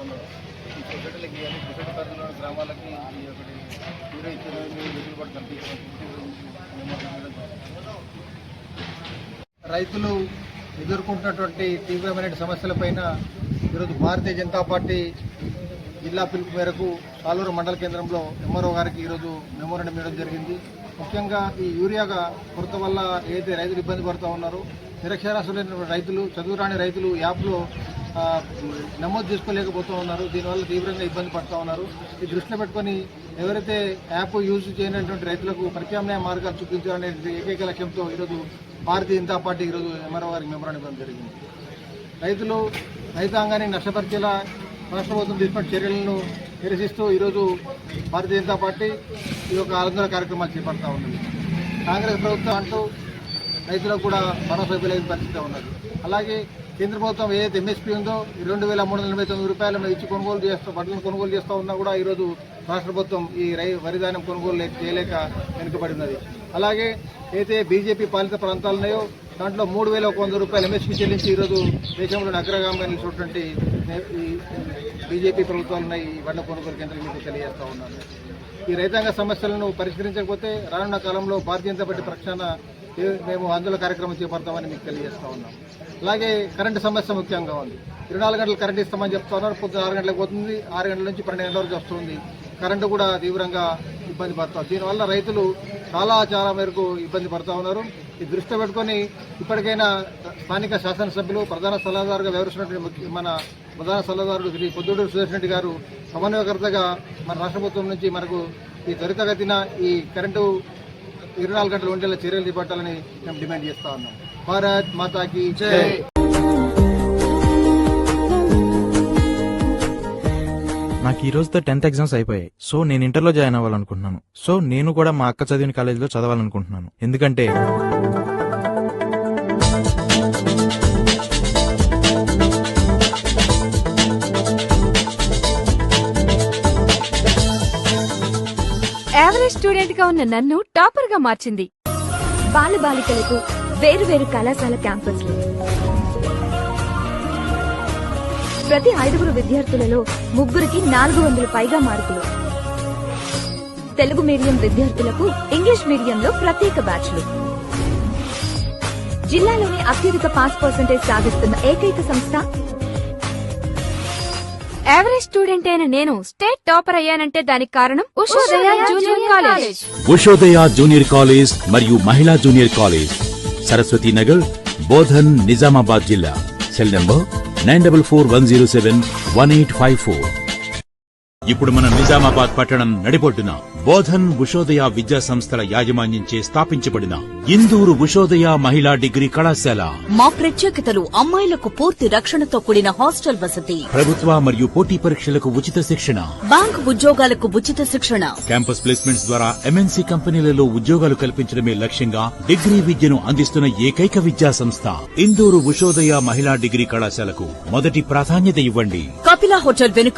ఉన్నారు. ఈ సొసైటీలకి అన్ని సొసైటీ పరిధిలో గ్రామాలకి ఈ ఒకటి యూరియా ఇచ్చిన వెసులుబాటు కల్పించడం రైతులు ఎదుర్కొంటున్నటువంటి తీవ్రమైన సమస్యలపైన ఈరోజు భారతీయ జనతా పార్టీ జిల్లా పిలుపు మేరకు సాలూరు మండల కేంద్రంలో ఎంఆర్ఓ గారికి ఈరోజు మెమోరాండం ఇవ్వడం జరిగింది. ముఖ్యంగా ఈ యూరియాగా కొరత వల్ల ఏదైతే రైతులు ఇబ్బంది పడుతూ ఉన్నారో నిరక్షరాస్యులైన రైతులు, చదువురాని రైతులు యాప్లో నమోదు చేసుకోలేకపోతూ ఉన్నారు. దీనివల్ల తీవ్రంగా ఇబ్బంది పడుతూ ఉన్నారు. ఈ దృష్టిలో పెట్టుకొని ఎవరైతే యాప్ యూజ్ చేయనటువంటి రైతులకు ప్రత్యామ్నాయ మార్గాలు చూపించాలనే ఏకైక లక్ష్యంతో ఈరోజు భారతీయ జనతా పార్టీ ఈరోజు ఎంఆర్ఓ గారికి మెమోరాండం ఇవ్వడం జరిగింది. రైతాంగాన్ని నష్టపరిచేలా రాష్ట్ర ప్రభుత్వం తీసుకున్న చర్యలను నిరసిస్తూ ఈరోజు భారతీయ జనతా పార్టీ ఈ యొక్క ఆందోళన కార్యక్రమాలు చేపడతా ఉన్నది. కాంగ్రెస్ ప్రభుత్వం అంటూ రైతులకు కూడా భరోసా ఇవ్వలేని పరిస్థితి ఉన్నది. అలాగే కేంద్ర ప్రభుత్వం ఏదైతే ఎంఎస్పీ ఉందో 2,389 రూపాయలు ఇచ్చి బట్టలను కొనుగోలు చేస్తూ ఉన్నా కూడా ఈరోజు రాష్ట్ర ప్రభుత్వం ఈ వరి ధాన్యం కొనుగోలు చేయలేక వెనుకబడి ఉన్నది. అలాగే అయితే బీజేపీ పాలిత ప్రాంతాలు ఉన్నాయో దాంట్లో 3,100 రూపాయలు ఎంఎస్పీ చెల్లించి ఈరోజు దేశంలోని అగ్రగామిగా నిలిచినటువంటి ఈ బీజేపీ ప్రభుత్వాలు ఉన్నాయి. ఈ వడ్ల కొనుగోలు కేంద్రం మీకు తెలియజేస్తా ఉన్నాను. ఈ రైతాంగ సమస్యలను పరిష్కరించకపోతే రానున్న కాలంలో భారతీయ జనతా పార్టీ పక్షాన మేము ఆందోళన కార్యక్రమం చేపడతామని మీకు తెలియజేస్తా ఉన్నాం. అలాగే కరెంటు సమస్య ముఖ్యంగా ఉంది. 24 గంటలు కరెంటు ఇస్తామని చెప్తా ఉన్నారు. పొద్దున 6 గంటలకు పోతుంది, 6 గంటల నుంచి 12 గంటల వరకు వస్తుంది. కరెంటు కూడా తీవ్రంగా ఇబ్బంది పడుతుంది. దీనివల్ల రైతులు చాలా మేరకు ఇబ్బంది పడుతూ ఉన్నారు. ఈ దృష్టి పెట్టుకొని ఇప్పటికైనా స్థానిక శాసనసభ్యులు ప్రధాన సలహాదారుగా వ్యవహరిస్తున్నటువంటి మన ప్రధాన సలహాదారుడు శ్రీ పొద్దుటూరు సురేష్ రెడ్డి గారు సమన్వయకర్తగా మన రాష్ట్ర ప్రభుత్వం నుంచి మనకు ఈ త్వరితగతిన ఈ కరెంటు 24 గంటలు ఉండేలా చర్యలు చేపట్టాలని మేము డిమాండ్ చేస్తా ఉన్నాం. భారత్ మాతాకి జై. నాకు ఈ రోజుతో 10th ఎగ్జామ్స్ అయిపోయాయి. సో నేను ఇంటర్లో జాయిన్ అవ్వాలనుకుంటున్నాను. సో నేను కూడా మా అక్క చదివిన కాలేజీలో చదవాలనుకుంటున్నాను. ఎందుకంటే యావరేజ్ స్టూడెంట్ గా ఉన్న నన్ను టాపర్ గా మార్చింది. బాలబాలికలకు వేరు కళాశాల క్యాంపస్లు ప్రతి 5 విద్యార్థులలో 3కి 400 పైగా మార్కులు. తెలుగు మీడియం విద్యార్థులకు ఇంగ్లీష్ మీడియంలో ప్రత్యేక బ్యాచ్లు. జిల్లాలోని అత్యధిక పాస్ పర్సెంటేజ్ సాధిస్తున్న ఏకైక సంస్థ. యావరేజ్ స్టూడెంట్ అయిన నేను స్టేట్ టాపర్ అయ్యానంటే దానికి కారణం Ushodaya junior college. Ushodaya junior college మరియు మహిళా జూనియర్ కాలేజ్, సరస్వతి నగర్, బోధన్, నిజామాబాద్ జిల్లా. Cell number 9441071854. ఇప్పుడు మన నిజామాబాద్ పట్టణం నడిబొడ్డున బోధన్ ఉషోదయ విద్యా సంస్థల యాజమాన్యంచే స్థాపించబడిన ఇందూరు ఉషోదయ మహిళా డిగ్రీ కళాశాల. మా ప్రత్యేకతలు అమ్మాయిలకు పూర్తి రక్షణతో కూడిన హాస్టల్ వసతి, ప్రభుత్వ మరియు పోటీ పరీక్షలకు ఉచిత శిక్షణ, బ్యాంక్ ఉద్యోగాలకు ఉచిత శిక్షణ, క్యాంపస్ ప్లేస్మెంట్స్ ద్వారా ఎంఎన్సీ కంపెనీలలో ఉద్యోగాలు కల్పించడమే లక్ష్యంగా డిగ్రీ విద్యను అందిస్తున్న ఏకైక విద్యా సంస్థ ఇందూరు ఉషోదయ మహిళా డిగ్రీ కళాశాలకు మొదటి ప్రాధాన్యత ఇవ్వండి. కపిల హోటల్ వెనుక